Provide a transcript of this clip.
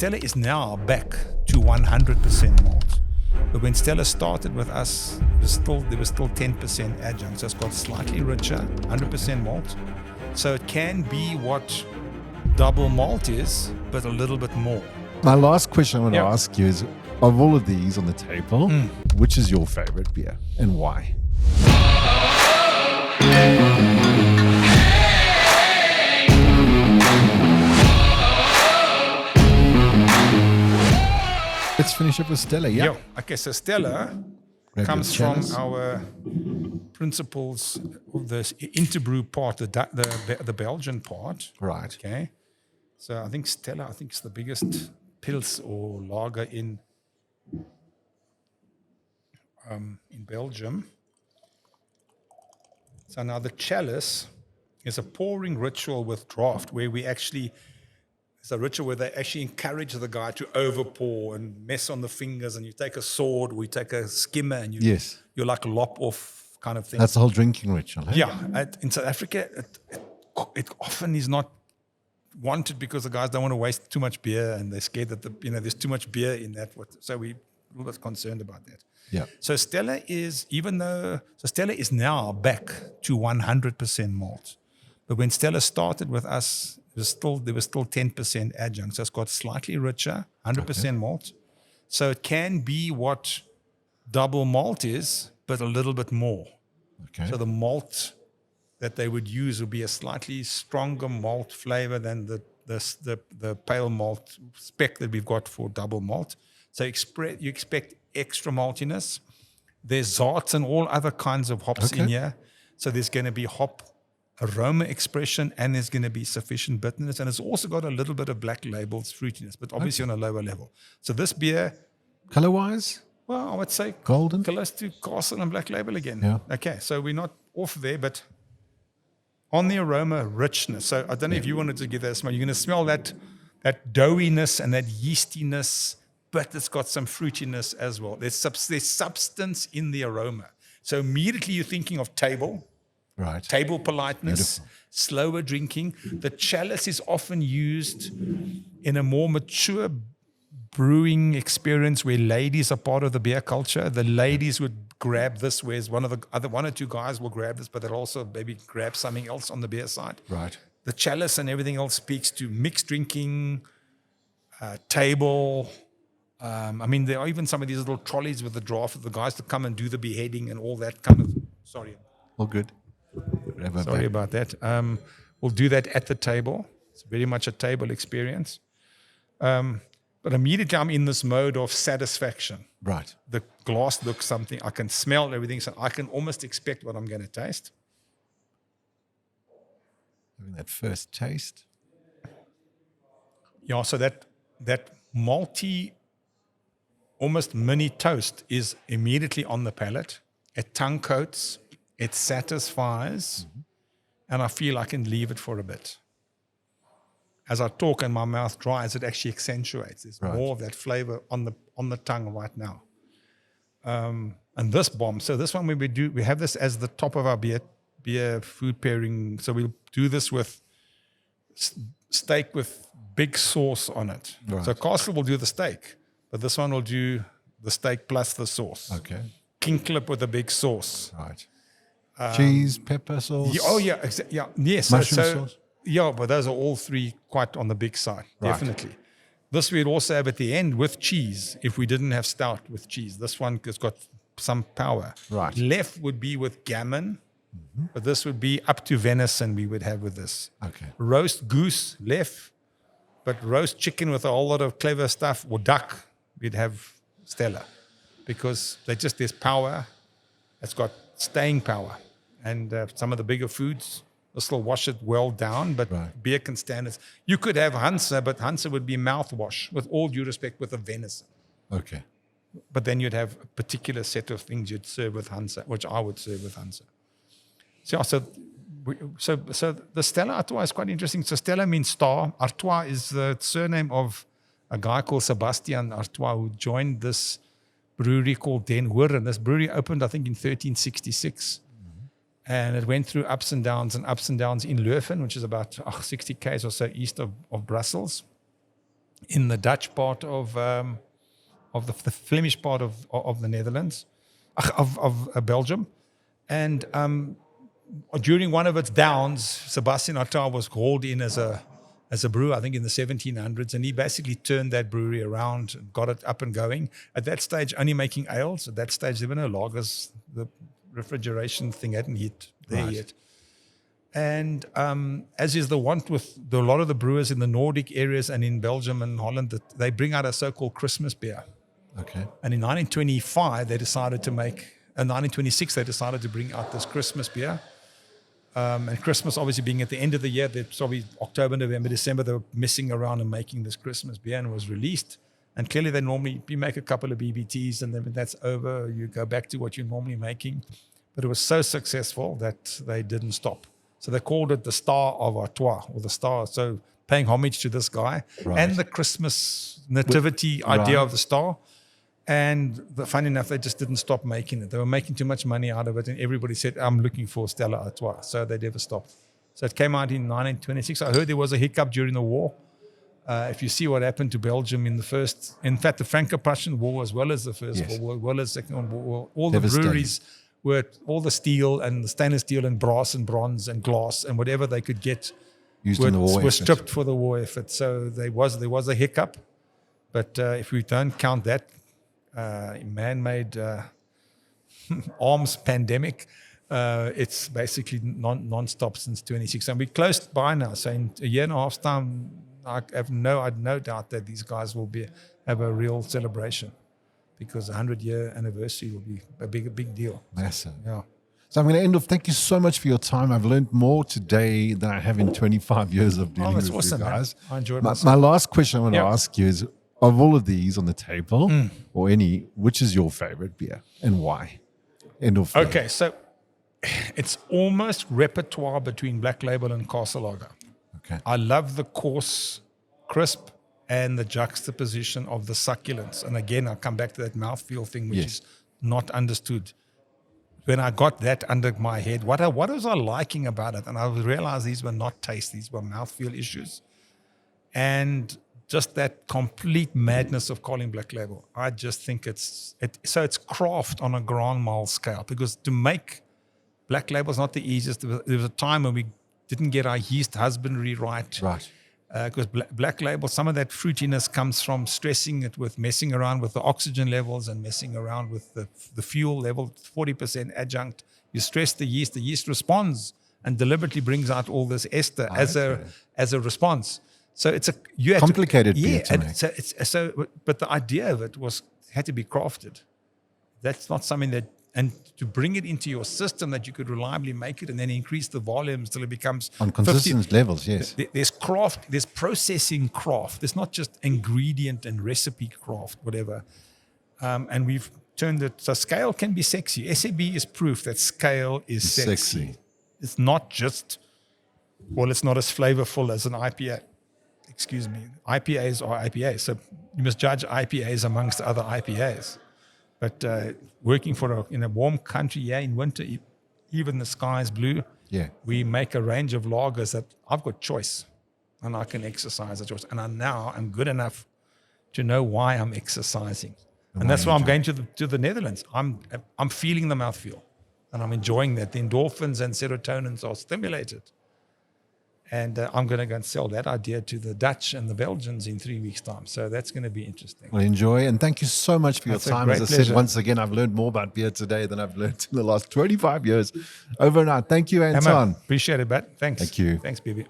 Stella is now back to 100% malt. But when Stella started with us, there was still 10% adjunct. So it's got slightly richer, 100% malt. So it can be what double malt is, but a little bit more. My last question I want to ask you is, of all of these on the table, which is your favorite beer and why? Let's finish up with Stella. Yeah. Okay, so Stella comes from our principles of this interbrew part, the Belgian part. Right. Okay. So I think Stella, it's the biggest pils or lager in Belgium. So now the chalice is a pouring ritual with draft where it's a ritual where they actually encourage the guy to overpour and mess on the fingers, and you take a sword, we take a skimmer, and you like lop off kind of thing. That's the whole drinking ritual. Eh? Yeah. In South Africa, it often is not wanted because the guys don't want to waste too much beer, and they're scared that there's too much beer in that. So we're a little bit concerned about that. Yeah. So Stella is now back to 100% malt. But when Stella started with us, there was still 10% adjunct. So it's got slightly richer, 100% malt. So it can be what double malt is, but a little bit more. Okay. So the malt that they would use would be a slightly stronger malt flavor than the pale malt spec that we've got for double malt. So you expect extra maltiness. There's Saaz and all other kinds of hops in here. So there's going to be hop aroma expression, and there's going to be sufficient bitterness. And it's also got a little bit of Black Label's fruitiness, but obviously on a lower level. So this beer... Color-wise? Well, I would say golden, close to Castle and Black Label again. Yeah. Okay, so we're not off there, but on the aroma richness. So I don't know if you wanted to give that a smell. You're going to smell that doughiness and that yeastiness, but it's got some fruitiness as well. There's substance in the aroma. So immediately you're thinking of table. Right. Table politeness, Beautiful. Slower drinking. The chalice is often used in a more mature brewing experience where ladies are part of the beer culture. The ladies would grab this, whereas one or two guys will grab this, but they'll also maybe grab something else on the beer side. Right. The chalice and everything else speaks to mixed drinking, table. There are even some of these little trolleys with the draft of the guys to come and do the beheading and all that kind of. Sorry. All good. Sorry about that. We'll do that at the table. It's very much a table experience. But immediately I'm in this mode of satisfaction. Right. The glass looks something. I can smell everything, so I can almost expect what I'm going to taste. Having that first taste. Yeah, so that malty, almost mini toast is immediately on the palate. It tongue coats. It satisfies, and I feel I can leave it for a bit. As I talk and my mouth dries, it actually accentuates. There's more of that flavor on the tongue right now. And this bomb. So this one we have this as the top of our beer food pairing. So we'll do this with steak with big sauce on it. Right. So Castle will do the steak, but this one will do the steak plus the sauce. Okay. King Clip with a big sauce. Right. Cheese, pepper sauce. Yes. Mushroom sauce. Yeah, but those are all three quite on the big side, definitely. This we'd also have at the end with cheese, if we didn't have stout with cheese. This one has got some power. Right. Left would be with gammon, but this would be up to venison we would have with this. Okay. Roast goose, left, but roast chicken with a whole lot of clever stuff, or duck, we'd have Stella. Because there's power, it's got staying power. And some of the bigger foods, this will wash it well down, but beer can stand it. You could have Hansa, but Hansa would be mouthwash, with all due respect, with a venison. Okay. But then you'd have a particular set of things you'd serve with Hansa, which I would serve with Hansa. So the Stella Artois is quite interesting. So Stella means star. Artois is the surname of a guy called Sebastian Artois who joined this brewery called Den Hoorn. This brewery opened, I think, in 1366. And it went through ups and downs in Leuven, which is about 60 km or so east of Brussels. in the Dutch part of the Flemish part of the Netherlands, of Belgium. And during one of its downs, Sebastian Artois was called in as a brewer, I think in the 1700s, and he basically turned that brewery around, got it up and going. At that stage, only making ales. At that stage, there were no lagers. The refrigeration thing hadn't hit there yet. And as is the want with a lot of the brewers in the Nordic areas and in Belgium and Holland, that they bring out a so-called Christmas beer. Okay. And in 1925, they decided to make, in 1926, they decided to bring out this Christmas beer. And Christmas, obviously, being at the end of the year, that's probably October, November, December, they were messing around and making this Christmas beer, and it was released. And clearly, you make a couple of BBTs, and then when that's over, you go back to what you're normally making. But it was so successful that they didn't stop. So they called it the Star of Artois, or the Star. So paying homage to this guy and the Christmas nativity idea of the star. And funny enough, they just didn't stop making it. They were making too much money out of it, and everybody said, I'm looking for Stella Artois. So they never stopped. So it came out in 1926. I heard there was a hiccup during the war. If you see what happened to Belgium in the Franco-Prussian War, as well as the First World War, as well as the Second World War, all the breweries were, all the steel and the stainless steel and brass and bronze and glass and whatever they could get were stripped for the war effort. So there was a hiccup. But if we don't count that, man-made arms pandemic, it's basically non-stop since 26. And we're close by now. So in a year and a half's time, I have no doubt that these guys will have a real celebration, because the 100-year anniversary will be a big deal. Massive. Yeah. So I'm going to end off. Thank you so much for your time. I've learned more today than I have in 25 years of dealing with you guys. Man. I enjoyed my last question I want to ask you is, of all of these on the table, or any, which is your favorite beer and why? End of flavor. Okay, so it's almost repertoire between Black Label and Castle Lager. Okay. I love the coarse, crisp, and the juxtaposition of the succulence. And again, I'll come back to that mouthfeel thing, which is not understood. When I got that under my head, what was I liking about it? And I realized these were not taste, these were mouthfeel issues. And just that complete madness of calling Black Label. I just think it's craft on a grand mal scale, because to make Black Label is not the easiest. There was a time when we didn't get our yeast husbandry right. Right. Because Black Label, some of that fruitiness comes from stressing it with messing around with the oxygen levels and messing around with the fuel level, 40% adjunct. You stress the yeast responds and deliberately brings out all this ester as a response. So it's a complicated beer to make. But the idea of it had to be crafted. That's not something that, and to bring it into your system that you could reliably make it and then increase the volumes till it becomes on consistent levels. Yes, there's craft, there's processing craft. There's not just ingredient and recipe craft, whatever. And we've turned it so scale can be sexy. SAB is proof that scale is sexy. It's not just, it's not as flavorful as an IPA. Excuse me. IPAs are IPAs, so you must judge IPAs amongst other IPAs. But working in a warm country, in winter, even the sky is blue. Yeah, we make a range of lagers that I've got choice, and I can exercise the choice. And I'm good enough to know why I'm exercising, and that's why I'm going to the Netherlands. I'm feeling the mouthfeel, and I'm enjoying that. The endorphins and serotonins are stimulated. And I'm going to go and sell that idea to the Dutch and the Belgians in 3 weeks' time. So that's going to be interesting. Well, enjoy. And thank you so much for your time. As I said, once again, I've learned more about beer today than I've learned in the last 25 years. Over and out. Thank you, Anton. Appreciate it, Bat. Thanks. Thank you. Thanks, BB.